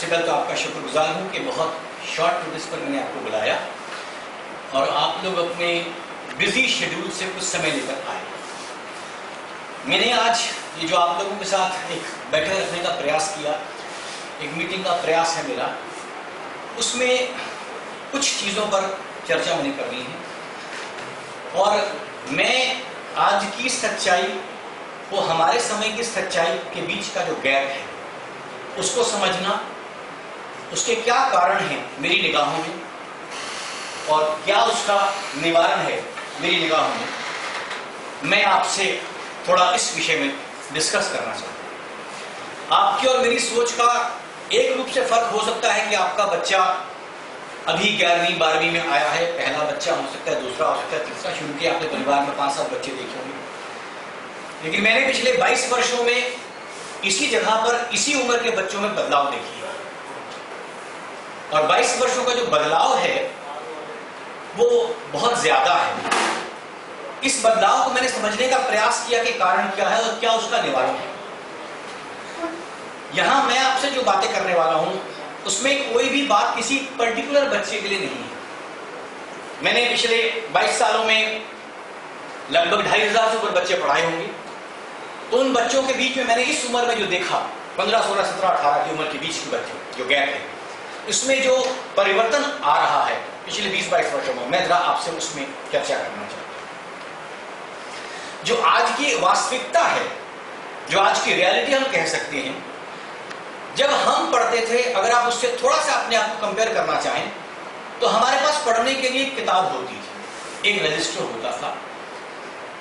कल तो आपका शुक्रगुजार हूँ कि बहुत शॉर्ट नोटिस पर मैंने आपको बुलाया और आप लोग अपने बिजी शेड्यूल से कुछ समय लेकर आए। मैंने आज ये जो आप लोगों के साथ एक बैठक रखने का प्रयास किया, एक मीटिंग का प्रयास है मेरा, उसमें कुछ चीज़ों पर चर्चा मैंने करनी है और मैं आज की सच्चाई वो हमारे समय की सच्चाई के बीच का जो गैप है उसको समझना, उसके क्या कारण हैं मेरी निगाहों में और क्या उसका निवारण है मेरी निगाहों में, मैं आपसे थोड़ा इस विषय में डिस्कस करना चाहता हूँ। आपकी और मेरी सोच का एक रूप से फर्क हो सकता है कि आपका बच्चा अभी 11वीं 12वीं में आया है, पहला बच्चा हो सकता है, दूसरा हो सकता है, तीसरा, शुरू किया आपने परिवार में 5-7 बच्चे देखे होंगे। लेकिन मैंने पिछले 22 वर्षों में इसी जगह पर इसी उम्र के बच्चों में बदलाव देखी है और 22 वर्षों का जो बदलाव है वो बहुत ज्यादा है। इस बदलाव को मैंने समझने का प्रयास किया कि कारण क्या है और क्या उसका निवारण है। यहां मैं आपसे जो बातें करने वाला हूं उसमें कोई भी बात किसी पर्टिकुलर बच्चे के लिए नहीं है। मैंने पिछले 22 सालों में लगभग 2500 से ऊपर बच्चे पढ़ाए होंगे। तो उन बच्चों के बीच में मैंने इस उम्र में जो देखा, 15, 16, 17, 18 की उम्र के बीच के बच्चे जो गैप है, इसमें जो परिवर्तन आ रहा है पिछले 20-22 वर्षों में, मैं जरा आपसे उसमें चर्चा करना चाहता हूं। जो आज की वास्तविकता है, जो आज की रियलिटी हम कह सकते हैं, जब हम पढ़ते थे, अगर आप उससे थोड़ा सा अपने आप को कंपेयर करना चाहें तो हमारे पास पढ़ने के लिए एक किताब होती थी, एक रजिस्टर होता था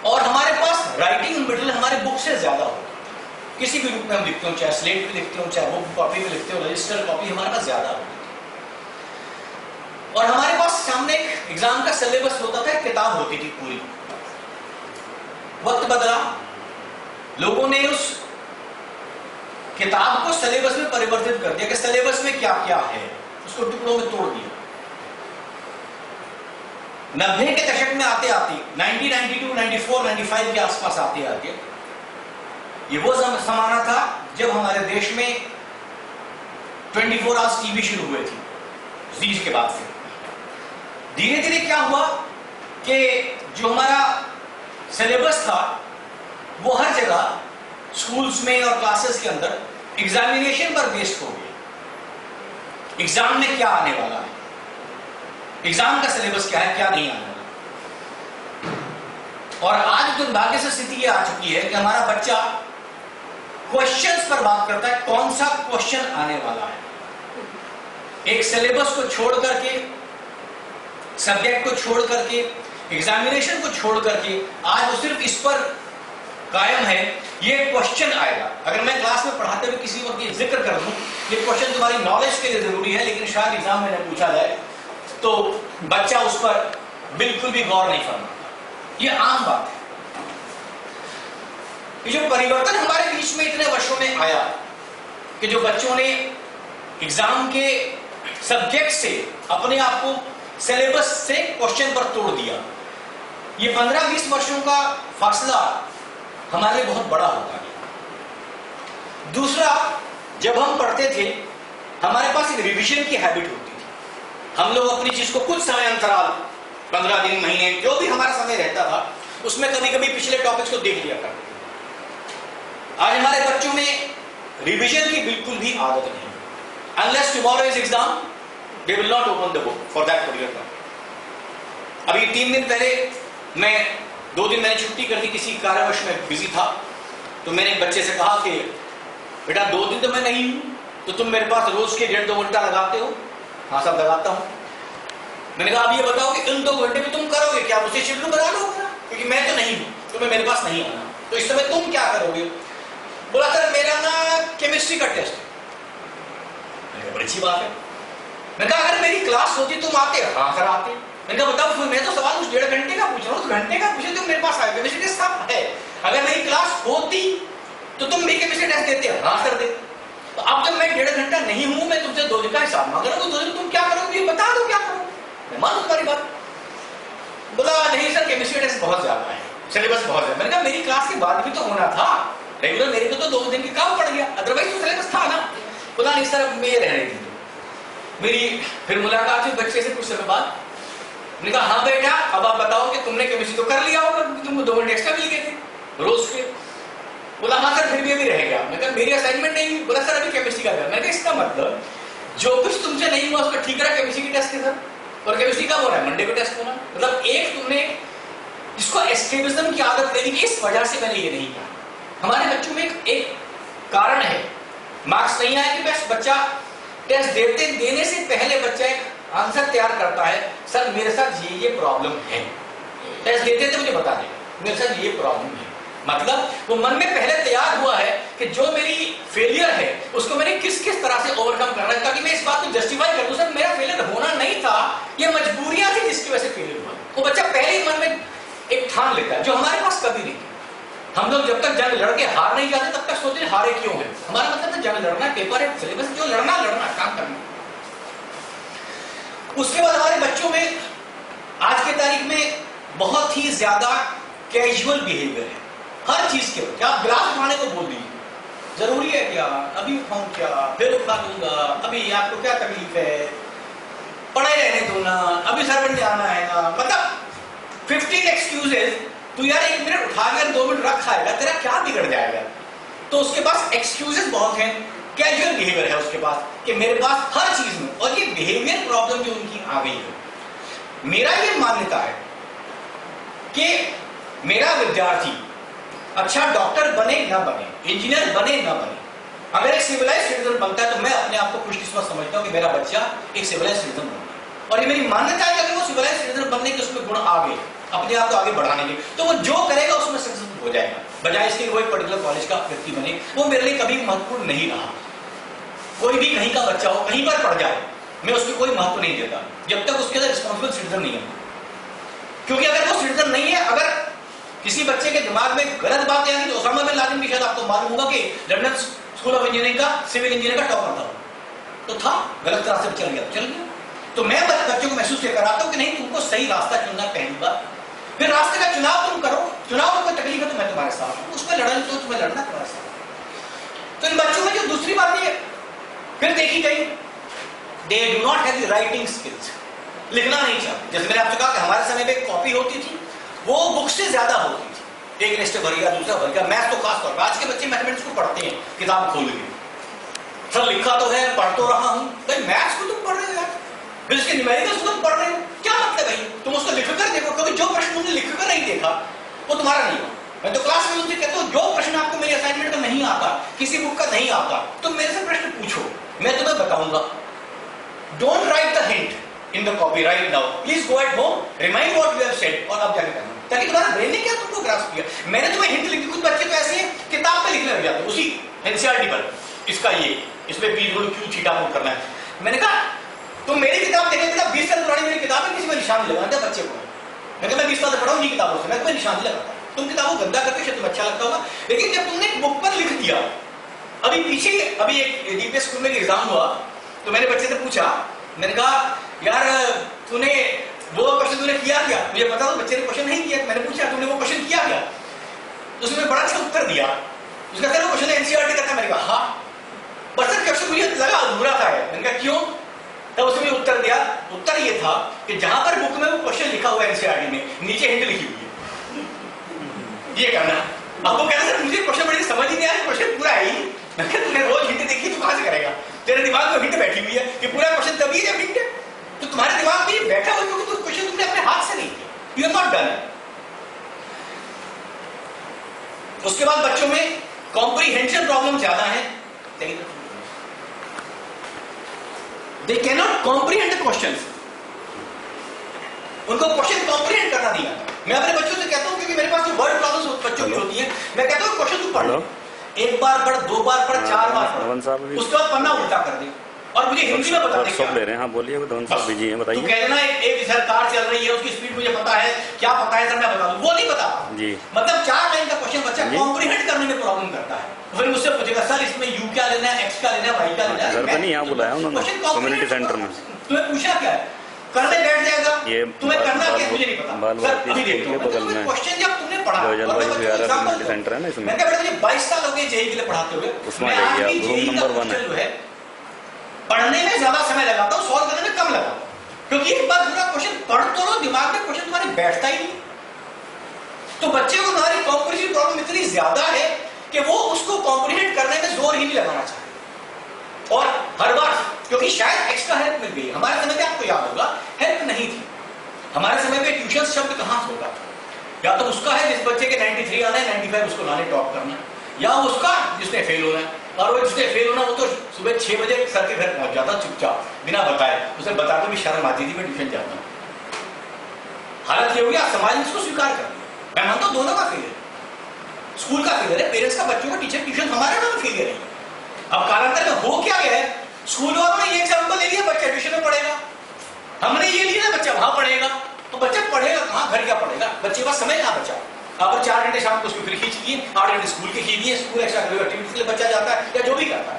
और हमारे पास राइटिंग मटेरियल हमारे बुक से ज्यादा होता था। किसी भी रूप में हम लिखते हो, चाहे स्लेट पे लिखते हो, चाहे बुक कॉपी में लिखते हो, रजिस्टर कॉपी हमारे पास ज्यादा होती थी और हमारे पास सामने एक एग्जाम का सिलेबस होता था, एक किताब होती थी पूरी। वक्त बदला, लोगों ने उस किताब को सिलेबस में परिवर्तित कर दिया कि सिलेबस में क्या क्या है, उसको टुकड़ों में तोड़ दिया। 90 के दशक में आते आते 1992, 94, 95 के आसपास आते आते ये वो समाना था जब हमारे देश में 24 आवर्स टीवी शुरू हुए थे। जी के बाद से धीरे धीरे क्या हुआ कि जो हमारा सिलेबस था वो हर जगह स्कूल्स में और क्लासेस के अंदर एग्जामिनेशन पर बेस्ड हो गया। एग्जाम में क्या आने वाला है, एग्जाम का सिलेबस क्या है, क्या नहीं आने वाला। और आज दुर्भाग्य से स्थिति ये आ चुकी है कि हमारा बच्चा क्वेश्चंस पर बात करता है, कौन सा क्वेश्चन आने वाला है। एक सिलेबस को छोड़ करके, सब्जेक्ट को छोड़ करके, एग्जामिनेशन को छोड़ करके आज वो सिर्फ इस पर कायम है, ये क्वेश्चन आएगा। अगर मैं क्लास में पढ़ाते हुए किसी वक्त ये जिक्र कर दूं, ये क्वेश्चन तुम्हारी नॉलेज के लिए जरूरी है लेकिन शायद एग्जाम में न पूछा जाए, तो बच्चा उस पर बिल्कुल भी गौर नहीं करना। ये आम बात है। ये जो परिवर्तन हमारे बीच में इतने वर्षों में आया कि जो बच्चों ने एग्जाम के सब्जेक्ट से अपने आप को सिलेबस से क्वेश्चन पर तोड़ दिया, ये 15-20 वर्षों का फासला हमारे लिए बहुत बड़ा होता है। दूसरा, जब हम पढ़ते थे हमारे पास एक रिवीजन की हैबिट होती थी। हम लोग अपनी चीज को कुछ समय अंतराल, 15 दिन, महीने, जो भी हमारा समय रहता था, उसमें कभी कभी पिछले टॉपिक्स को देख लिया करते थे। आज हमारे बच्चों में रिवीजन की बिल्कुल भी आदत नहीं। Unless tomorrow is exam, they will not open the book for that particular topic. अभी 3 दिन पहले मैं 2 दिन मैंने छुट्टी कर दी, किसी कार्यवश में बिजी था, तो मैंने एक बच्चे से कहा कि बेटा 2 दिन तो मैं नहीं हूं, तो तुम मेरे पास रोज के 1.5-2 घंटा लगाते हो? हाँ सब लगाता हूं। मैंने कहा अब ये बताओ कि इन 2 घंटे में तुम करोगे क्या? मुझसे शेड्यूल बना लो, क्योंकि मैं तो नहीं हूं, तुम्हें मेरे पास नहीं आना, तो इस समय तुम क्या करोगे? बोला सर मेरा ना केमिस्ट्री का टेस्ट है। मैंने कहा बड़ी अच्छी बात है। मैंने कहा अगर मेरी क्लास होती तुम आते? हाँ सर आते। मैंने कहा बताओ, मैं तो सवाल उस 1.5 घंटे का पूछ रहा हूँ, उस घंटे का पूछे तुम मेरे पास आए, केमिस्ट्री टेस्ट है। अगर मेरी क्लास होती तो तुम भी केमिस्ट्री टेस्ट देते? हाँ सर देते। तो अब जब मैं 1.5 घंटा नहीं हूं, मैं तुमसे 2 दिन का हिसाब मांग रहा हूं, 2 दिन तुम क्या करोगे ये बता दो, क्या करोगे? मैं मानू तुम्हारी बात। बोला नहीं सर केमिस्ट्री टेस्ट बहुत ज्यादा है, सिलेबस बहुत ज्यादा। मैंने कहा मेरी क्लास के बाद भी तो होना था, रेगुलर मेरे को तो 2 दिन के काम पड़ गया, अदरवाइज तो सिलेबस था ना। बोला नहीं सर अब मैं रहने दी। मेरी फिर मुलाकात हुई बच्चे से कुछ समय बाद, मैंने कहा हाँ बेटा अब आप बताओ कि तुमने केमिस्ट्री तो कर लिया होगा, तुमको 2 घंटे एक्स्ट्रा मिल गए थे रोज के। बोला हाँ सर फिर भी अभी रह गया। मैंने कहा मेरी असाइनमेंट नहीं हुई। बोला सर अभी केमिस्ट्री का। मैंने कहा इसका मतलब जो कुछ तुमसे नहीं हुआ उसका ठीक रहा केमिस्ट्री की टेस्ट के सर, और केमिस्ट्री कब हो रहा है? मंडे को टेस्ट होना। मतलब एक तुमने इसको एस्केपिज्म की आदत लेनी, इस वजह से मैंने ये नहीं कहा। हमारे बच्चों में एक कारण है, मार्क्स नहीं आए कि बस बच्चा टेस्ट देने से पहले बच्चा एक आंसर तैयार करता है, सर मेरे साथ ये प्रॉब्लम है। टेस्ट देते मुझे बता देगा मेरे साथ ये प्रॉब्लम है, मतलब वो मन में पहले तैयार हुआ है कि जो मेरी फेलियर है उसको मैंने किस किस तरह से ओवरकम करना है, ताकि मैं इस बात को जस्टिफाई कर दूं सर मेरा फेलियर होना नहीं था, ये मजबूरियां थी जिसकी वजह से फेलियर हुआ। वो बच्चा पहले ही मन में एक ठान लेता है, जो हमारे पास कभी नहीं। हम लोग जब तक जंग लड़के हार नहीं जाते तब तक सोचते हारे क्यों है। हमारा मतलब तो जंग लड़ना, पेपर है, सिलेबस जो लड़ना काम करना। उसके बाद हमारे बच्चों में आज के तारीख में बहुत ही ज्यादा कैजुअल बिहेवियर है हर चीज के बच्चे। आप गिलास उठाने को बोल दीजिए, जरूरी है क्या, अभी उठाऊं क्या, फिर उठा दूंगा, अभी आपको क्या तकलीफ है, पढ़े रहने दो ना, अभी सर पर जाना है ना, मतलब 15 एक्सक्यूजेस। तू यार 1 मिनट उठा कर 2 मिनट रख खाएगा, तेरा क्या बिगड़ जाएगा? तो उसके पास एक्सक्यूजेस बहुत हैं, कैजुअल बिहेवियर है उसके पास कि मेरे पास हर चीज में, और ये बिहेवियर प्रॉब्लम जो उनकी आ गई है। मेरा ये मान्यता है कि मेरा विद्यार्थी अच्छा डॉक्टर बने ना बने, इंजीनियर बने ना बने, अगर एक सिविलाइज्ड सिटीजन बनता है तो मैं अपने आप को खुशकिस्मत समझता हूं कि मेरा बच्चा एक सिविलाइज्ड सिटीजन बन गया। और ये मेरी मान्यता है कि अगर वो सिविलाइज्ड सिटीजन बनने के उसमें गुण आ गए अपने आप को आगे बढ़ाने के, तो वो जो करेगा उसमें सक्सेसफुल हो जाएगा, बजाय इसके कोई पर्टिकुलर कॉलेज का व्यक्ति बने। वो मेरे लिए कभी महत्वपूर्ण नहीं रहा। कोई भी कहीं का बच्चा हो, कहीं पर पढ़ जाए, मैं उसको कोई महत्व नहीं देता जब तक उसके अंदर रिस्पॉन्सिबल सिटीजन नहीं है। क्योंकि अगर वो सिटीजन नहीं है, अगर किसी बच्चे के दिमाग में गलत बात आई तो ओसामा बिन लादेन भी शायद आपको मालूम होगा कि लंदन स्कूल ऑफ इंजीनियरिंग का सिविल इंजीनियर का टॉपर था, तो था गलत रास्ते पर चल गया। तो मैं बच्चों को महसूस ये कराता हूं कि नहीं, तुमको सही रास्ता चुनना पहली बार, फिर रास्ते का चुनाव तुम करो, चुनाव में कोई तकलीफ है तो मैं तुम्हारे साथ हूं, उसमें लड़ना तो तुम्हें लड़ना तुम्हारे साथ। तो इन बच्चों में जो दूसरी बात ये फिर देखी गई, they do not have the writing skills, लिखना नहीं चाहते। जैसे मैंने आपसे कहा कि हमारे समय में एक कॉपी होती थी, वो बुक से ज्यादा होती थी, एक रेस्ट भर गया, दूसरा भर गया। मैथ तो खास तौर पर आज के बच्चे मैथमेटिक्स को पढ़ते हैं किताब खोल के, सर लिखा तो है, पढ़ तो रहा हूं, भाई मैथ्स को तुम पढ़ रहे हो यार, फिर उसके न्यूमेरिकल्स को तुम पढ़ रहे हो, क्या मतलब है? तुम उसको लिखकर देखो, कभी जो प्रश्न तुमने लिखकर नहीं देखा वो तुम्हारा नहीं हुआ। मैं तो क्लास में उनसे कहता हूँ जो प्रश्न आपको मेरे असाइनमेंट में नहीं आता, किसी बुक का नहीं आता, तो मेरे से प्रश्न पूछो, मैं तुम्हें बताऊंगा। Don't write the hint in the copy right now, please go at home, remind what you have said, और अब जाके करना, ताकि तुम्हारा ब्रेन ने क्या तुमको ग्रास्प किया। मैंने तुम्हें हिंट लिखी, कुछ बच्चे तो ऐसे हैं किताब पे लिखने लग जाते उसी एनसीईआरटी पर, इसका ये, इसमें पी गुण क्यू थीटा पुट करना है। मैंने कहा तुम मेरी किताब देखे, बेटा 20 साल पुरानी मेरी किताब है, किसी में निशान नहीं लगाता बच्चे को। मैं 20 साल से पढ़ा हूं ये किताबों से, मैं कोई निशान नहीं लगाता। तुम किताबों को गंदा करके शायद तुम्हें अच्छा लगता होगा, लेकिन जब तुमने एक बुक पर लिख दिया, अभी पीछे अभी एक डीपीएस स्कूल में एग्जाम हुआ, तो मैंने बच्चे से पूछा, मैंने कहा यार तूने वो क्वेश्चन तूने किया क्या? मुझे पता था बच्चे ने क्वेश्चन नहीं किया, मैंने पूछा तूने वो क्वेश्चन किया क्या? उसने बड़ा अच्छा उत्तर दिया, उसका सर वो क्वेश्चन एनसीईआरटी का था। मैंने कहा हाँ, बस सर क्वेश्चन मुझे लगा अधूरा था। मैंने कहा क्यों? तब उसने उत्तर दिया, उत्तर ये था कि जहां पर बुक में वो क्वेश्चन लिखा हुआ है एनसीईआरटी में, नीचे हिंट लिखी हुई है, ये करना। अब वो कहता है मुझे क्वेश्चन बड़ी समझ ही नहीं आया, क्वेश्चन पूरा है ही। मैं कहता तूने रोज हिंट देखी तो कहां से करेगा? तेरे दिमाग में हिंट बैठी हुई है कि पूरा क्वेश्चन तभी जब हिंट है, तो तुम्हारे दिमाग में बैठा हुआ क्योंकि तो क्वेश्चन तुमने अपने हाथ से नहीं किया, यू हैव नॉट डन। उसके बाद बच्चों में कॉम्प्रीहेंशन प्रॉब्लम ज्यादा है, they cannot comprehend the questions, उनको क्वेश्चन कॉम्प्रीहेंड करना नहीं आता। मैं अपने बच्चों से कहता हूं, क्योंकि मेरे पास जो वर्ड प्रॉब्लम्स बच्चों की होती है, मैं कहता हूं क्वेश्चन तू पढ़, एक बार पढ़, 2 बार पढ़, 4 बार पढ़, उसके बाद पन्ना उल्टा कर दे और मुझे हिंदी में बता दे क्या ले रहे हैं। हाँ बोलिए, बिजी हैं, बताइए। तू कह देना एक सरकार चल रही है, उसकी स्पीड मुझे पता है, क्या पता है सर मैं बता दूं, वो नहीं पता जी। मतलब 4 लाइन का क्वेश्चन बच्चा कॉम्प्रीहेंड करने में प्रॉब्लम करता है, फिर मुझसे पूछेगा सर इसमें यू क्या लेना है, एक्स क्या लेना है, वाई क्या लेना है। घर पे नहीं यहाँ बुलाया उन्होंने कम्युनिटी सेंटर में, तुम्हें पूछा क्या है, करने बैठ जाएगा, तुम्हें करना क्या मुझे नहीं पता। सर अभी देखो क्वेश्चन जब तुमने पढ़ा, कम्युनिटी सेंटर है ना इसमें, मैंने कहा बेटा मुझे 22 साल हो गए जेईई के लिए पढ़ाते हुए, उसमें रूम नंबर 1 है, पढ़ने में ज्यादा समय लगाता हूं, सॉल्व करने में कम लगाता हूं, क्योंकि एक बार पूरा क्वेश्चन पढ़ तो लो, दिमाग में क्वेश्चन तुम्हारे बैठता ही नहीं। तो बच्चे को तुम्हारी कॉम्प्रिहेंशन प्रॉब्लम इतनी ज्यादा है कि वो उसको कॉम्प्रिहेंड करने में जोर ही नहीं लगाना चाहते। और हर बार, क्योंकि शायद एक्स्ट्रा हेल्प मिल गई, हमारे समय में आपको याद होगा हेल्प नहीं थी। हमारे समय में ट्यूशन शब्द कहां से होगा? या तो उसका है जिस बच्चे के 93 आना है, 95 उसको लाने टॉप करना, या उसका जिसने फेल होना है। और वो जिसने फेल होना वो तो सुबह 6 बजे सर के घर पहुंच जाता चुपचाप बिना बताए, उसे बताते भी शर्म आती थी मैं ट्यूशन जाता हूं। हालत ये हुई, आप समाज में इसको स्वीकार कर लिया। मैं मानता हूं दोनों का फेलियर, स्कूल का फेलियर है, पेरेंट्स का बच्चों का, टीचर ट्यूशन हमारे नाम फेलियर है। अब कालांतर में हो क्या गया है, स्कूल वालों ने ये एग्जाम्पल ले लिया बच्चा ट्यूशन में पढ़ेगा, हमने ये लिया ना बच्चा वहां पढ़ेगा, तो बच्चा पढ़ेगा कहां, घर क्या पढ़ेगा? बच्चे पास समय कहां बचा? आप 4 घंटे शाम को उसको फिर खींच दिए, 8 घंटे स्कूल के खींच दिए, स्कूल एक्स्ट्रा करिकुलर एक्टिविटीज के लिए बच्चा जाता है या जो भी करता है।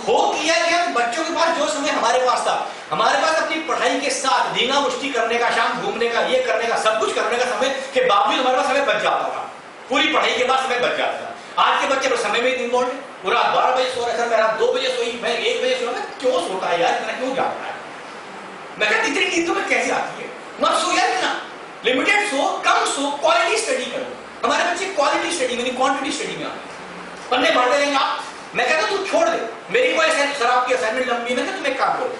हो किया गया बच्चों के पास जो समय हमारे पास था, हमारे पास अपनी पढ़ाई के साथ दीना मुश्ती करने का, शाम घूमने का, ये करने का, सब कुछ करने का समय के बावजूद हमारे पास समय बच जाता था, पूरी पढ़ाई के बाद समय बच जाता था। आज के बच्चे को समय में इन्वॉल्व है, वो रात 12 बजे सो रहा है, सर मैं रात 2 बजे सोई, मैं 1 बजे सो रहा, क्यों सोता है यार, इतना क्यों जागता है? मैं कहता इतनी नींद तुम्हें कैसे आती है? मत सो यार, इतना लिमिटेड सो, कम सो, क्वालिटी स्टडी करो। हमारे बच्चे क्वालिटी स्टडी में नहीं क्वांटिटी स्टडी में आते, पढ़ने बढ़ते रहेंगे आप। मैं कहता तू छोड़ दे, मेरी कोई सर आपकी असाइनमेंट लंबी है, तुम एक काम करो,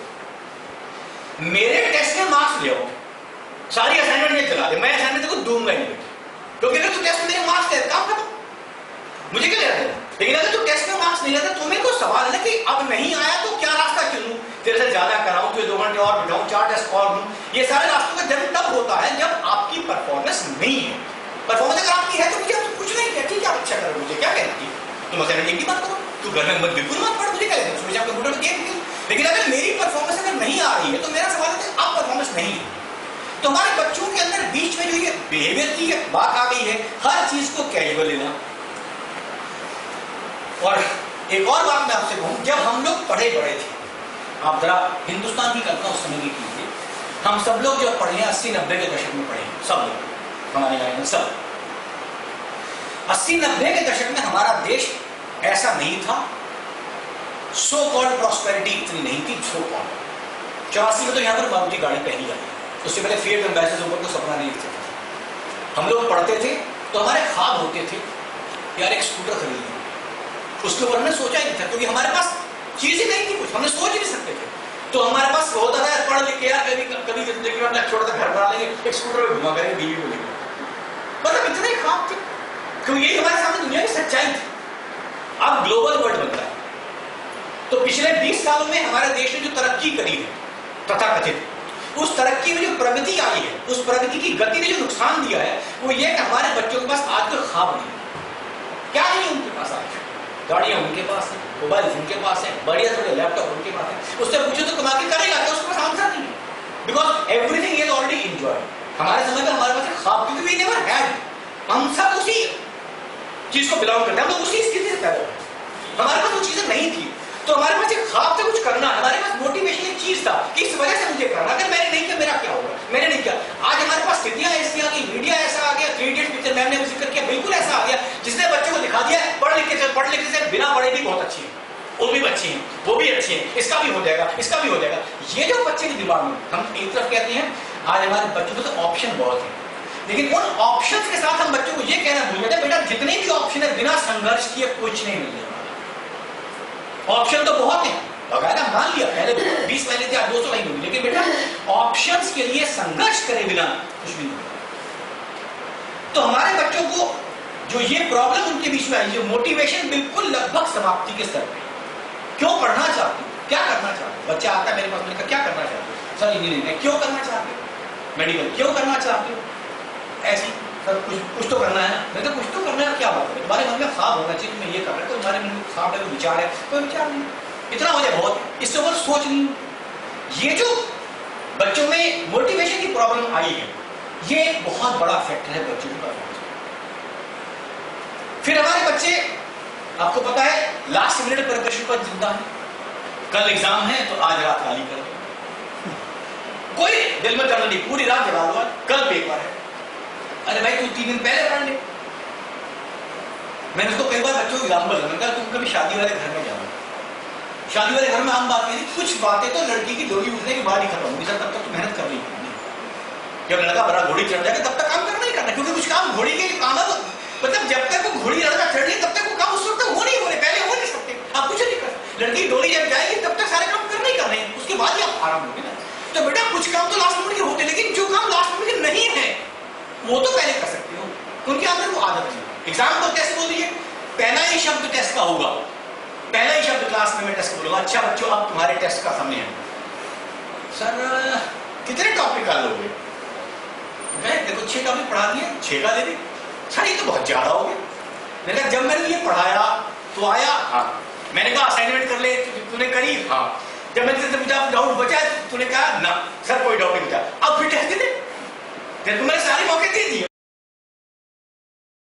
मेरे टेस्ट में मार्क्स ले आओ, सारी असाइनमेंट ये चला दे, मैं असाइनमेंट तेरे को दूंगा ही नहीं, क्योंकि अगर तू टेस्ट में मेरे मार्क्स ले काम खत्म, मुझे क्या लेना है। लेकिन अगर तू टेस्ट में मार्क्स नहीं लेता, तुम्हें को सवाल है ना कि अब नहीं आया तो क्या रास्ता चुनूं, तेरे से ज्यादा कराऊं, तो 2 घंटे और बिठाऊं, 4 टेस्ट और दूं, ये सारे रास्तों का जन्म तब होता है जब आपकी परफॉर्मेंस नहीं है। परफॉर्मेंस अगर आपकी है तो मुझे कुछ नहीं कहती, क्या इच्छा करो, मुझे क्या कहती है, तुम असाइनमेंट एक ही बात करो, तू घर में मत बिल्कुल मत पढ़, मुझे क्या कहते हैं, कंप्यूटर में गेम खेल। लेकिन अगर मेरी परफॉर्मेंस अगर नहीं आ रही है तो मेरा सवाल है आप परफॉर्मेंस नहीं है। तो हमारे बच्चों के अंदर बीच में जो ये बिहेवियर की बात आ गई है, हर चीज को कैजुअल लेना। और एक और बात मैं आपसे कहूं, जब हम लोग पढ़े बड़े थे, आप जरा हिंदुस्तान की कल्पना उस समय की कीजिए, हम सब लोग जब पढ़े 80-90 के दशक में पढ़े, सब लोग हमारे यहाँ में सब 80-90 के दशक में हमारा देश ऐसा नहीं था, सो कॉल्ड प्रॉस्पेरिटी इतनी नहीं थी, सो कॉल्ड 84 में तो यहाँ पर मारुति गाड़ी पहली आई, उससे पहले फिएट एम्बेसडर ऊपर को सपना नहीं दिखता था। हम लोग पढ़ते थे तो हमारे ख्वाब होते थे यार एक स्कूटर खरीद लें, उसके ऊपर हमने सोचा ही नहीं था, क्योंकि हमारे पास चीज ही नहीं थी, कुछ हमने सोच ही नहीं सकते थे। तो हमारे पास होता था पढ़ लिख के यार कभी जिंदगी में अपना छोटा सा घर बना लेंगे, एक स्कूटर में घुमा करेंगे, बीवी को लेकर, मतलब इतने ख्वाब थे, क्योंकि यही हमारे सामने दुनिया की सच्चाई थी। अब ग्लोबल वर्ल्ड बनता है, तो पिछले 20 सालों में हमारे देश ने जो तरक्की करी है तथाकथित, उस तरक्की में जो प्रगति आई है, उस प्रगति की गति ने जो नुकसान दिया है वो ये कि हमारे बच्चों के पास आज कोई ख्वाब नहीं है। क्या नहीं है उनके पास? आज गाड़ियां उनके पास है, मोबाइल उनके पास है, बढ़िया थोड़े लैपटॉप उनके पास है, उससे पूछो तो कमा के करेगा क्या, उसके पास आंसर नहीं है, because everything is already enjoyed. हमारे समय में हमारे पास ख्वाब, क्योंकि वी नेवर हैड, हम सब उसी चीज को बिलोंग करते हैं, हम लोग उसी स्थिति से पैदा हुए, हमारे पास वो चीजें नहीं थी। तो हमारे पास एक ख्वाब से कुछ करना, हमारे पास मोटिवेशन एक चीज था कि इस वजह से मुझे करना, अगर मैंने नहीं किया मेरा क्या होगा, मैंने नहीं किया। आज हमारे पास स्थितियां ऐसी आ गई, मीडिया ऐसा आ गया, 3 इडियट्स पिक्चर मैम ने जिक्र किया, बिल्कुल ऐसा आ गया जिसने बच्चों को दिखा दिया पढ़ लिख से बिना पढ़े भी बहुत अच्छी है, वो भी अच्छी है, वो भी अच्छी है, इसका भी हो जाएगा, इसका भी हो जाएगा। ये जो बच्चे के दिमाग में, हम एक तरफ कहते हैं आज हमारे बच्चों को तो ऑप्शन बहुत है, लेकिन उन ऑप्शंस के साथ हम बच्चों को ये कहना भूल जाते बेटा जितने भी ऑप्शन है बिना संघर्ष किए कुछ नहीं मिलने वाला। ऑप्शन तो बहुत है, बकायदा मान लिया, पहले 20 महीने थे, 200 नहीं होगी, लेकिन बेटा ऑप्शंस के लिए संघर्ष करे बिना कुछ भी नहीं। तो हमारे बच्चों को जो ये प्रॉब्लम उनके बीच में आई, जो मोटिवेशन बिल्कुल लगभग समाप्ति के स्तर पे, क्यों पढ़ना चाहते हो, क्या करना चाहते हो? बच्चा आता है मेरे पास, मैंने कहा क्या करना चाहते हो? Sir engineering. क्यों करना चाहते हो? मेडिकल। क्यों करना चाहते हो? ऐसी सर कुछ तो करना है ना। मैं तो कुछ तो करना है, क्या बात है, तुम्हारे मन में ख्वाब होना चाहिए, तुम्हें ये करना है, तो तुम्हारे मन में ख्वाब है, कोई विचार है, कोई विचार नहीं, इतना हो जाए बहुत, इससे ऊपर सोच नहीं। ये जो बच्चों में मोटिवेशन की प्रॉब्लम आई है, ये एक बहुत बड़ा फैक्टर है बच्चों की परफॉर्मेंस। फिर हमारे बच्चे, आपको पता है, लास्ट मिनट प्रिपरेशन पर जिंदा है, कल एग्जाम है तो आज रात खाली कर दो, कोई दिल में दर्द नहीं, पूरी रात जगा दो, कल पेपर है, अरे भाई तू 3 दिन पहले पढ़ ले। मैंने उसको कई बार बच्चों को एग्जाम्पल दिया, तुम कभी शादी वाले घर में जाओ, शादी वाले घर में आम बात नहीं, कुछ बातें तो लड़की की डोली उठने के बाद ही खत्म होगी सर, तब तक तो मेहनत करनी है। जब लड़का बड़ा घोड़ी चढ़ जाएगा तब तक काम करना ही करना, क्योंकि कुछ काम घोड़ी के काम है, मतलब जब तक वो घोड़ी लड़का चढ़ गई तब तक वो काम उस वक्त हो नहीं, पहले हो नहीं सकते, आप कुछ नहीं कर। लड़की डोली जब जाएगी तब तक सारे काम करना ही करना है, उसके बाद ही आप आराम होंगे ना। तो बेटा कुछ काम तो लास्ट मिनट के होते, लेकिन जो काम लास्ट मिनट के नहीं है वो तो पहले कर सकते हो, उनके अंदर वो आदत है। एग्जाम को कैसे बोल दीजिए, पहला ही शब्द टेस्ट का होगा, पहला ही शब्द क्लास में मैं टेस्ट बोलूंगा, अच्छा बच्चों अब तुम्हारे टेस्ट का समय है। सर कितने टॉपिक कर लोगे? देखो 6 टॉपिक पढ़ा दिए, 6 का दे दी। सर ये तो बहुत ज्यादा हो गया। मैंने कहा जब मैंने ये पढ़ाया तो आया, हाँ। मैंने कहा असाइनमेंट कर ले, तूने करी, हाँ। जब मैंने तुझे पूछा डाउट बचा, तूने कहा ना सर कोई डाउट नहीं बचा, अब फिर टेस्ट दे दे। मैंने सारे मौके दे दिए,